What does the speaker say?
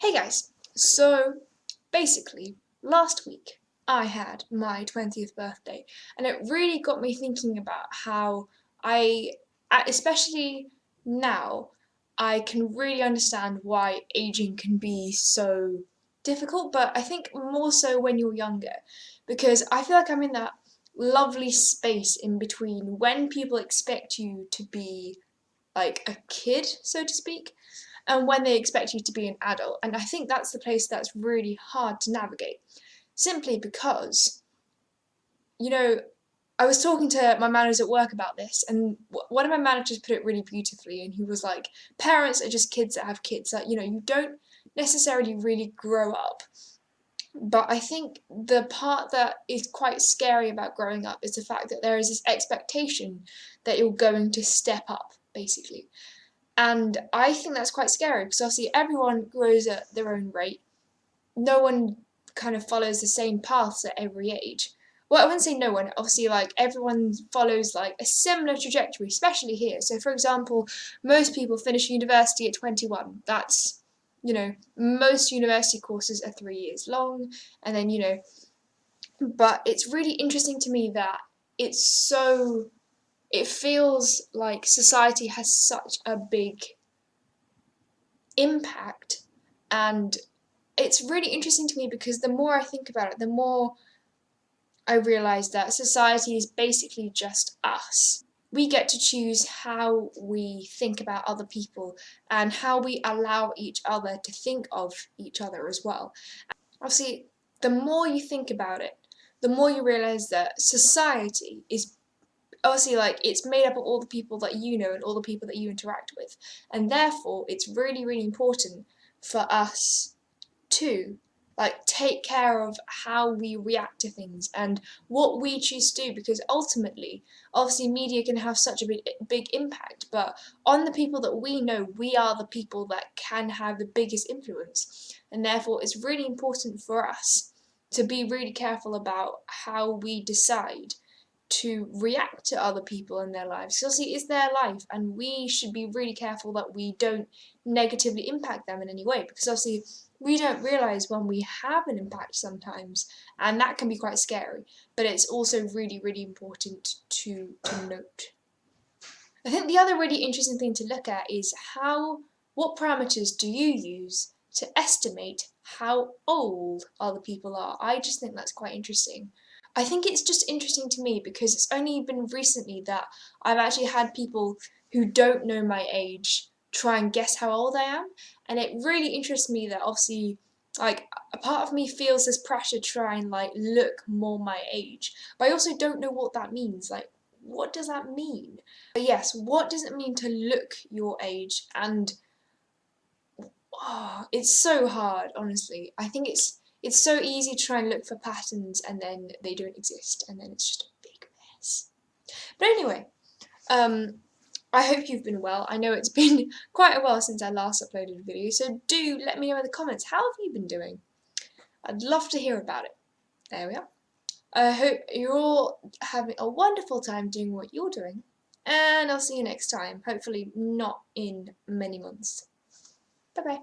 Hey guys, so basically last week I had my 20th birthday and it really got me thinking about how especially now, I can really understand why aging can be so difficult, but I think more so when you're younger because I feel like I'm in that lovely space in between when people expect you to be like a kid, so to speak, and when they expect you to be an adult. And I think that's the place that's really hard to navigate, simply because, you know, I was talking to my managers at work about this, and one of my managers put it really beautifully, and he was like, parents are just kids that have kids. Like, you don't necessarily really grow up. But I think the part that is quite scary about growing up is the fact that there is this expectation that you're going to step up, basically. And I think that's quite scary because obviously everyone grows at their own rate. No one kind of follows the same paths at every age. Well, I wouldn't say no one, obviously, like, everyone follows, like, a similar trajectory, especially here. So, for example, most people finish university at 21. That's, most university courses are 3 years long, and then, but it's really interesting to me that it's so it feels like society has such a big impact, and it's really interesting to me because the more I think about it, the more I realise that society is basically just us. We get to choose how we think about other people and how we allow each other to think of each other as well. Obviously, the more you think about it, the more you realise that society is obviously, like, it's made up of all the people that you know and all the people that you interact with, and therefore it's really, really important for us to, like, take care of how we react to things and what we choose to do, because ultimately, obviously, media can have such a big impact, but on the people that we know, we are the people that can have the biggest influence, and therefore it's really important for us to be really careful about how we decide to react to other people in their lives. So obviously it's their life, and we should be really careful that we don't negatively impact them in any way, because obviously we don't realise when we have an impact sometimes, and that can be quite scary, but it's also really, really important to note. I think the other really interesting thing to look at is what parameters do you use to estimate how old other people are. I just think that's quite interesting. I think it's just interesting to me because it's only been recently that I've actually had people who don't know my age try and guess how old I am, and it really interests me that obviously, like, a part of me feels this pressure to try and, like, look more my age, but I also don't know what that means. Like, what does that mean? But yes, what does it mean to look your age? And it's so hard, honestly. I think it's so easy to try and look for patterns and then they don't exist, and then it's just a big mess. But anyway, I hope you've been well. I know it's been quite a while since I last uploaded a video, so do let me know in the comments, how have you been doing? I'd love to hear about it. There we are. I hope you're all having a wonderful time doing what you're doing, and I'll see you next time, hopefully not in many months. Bye bye.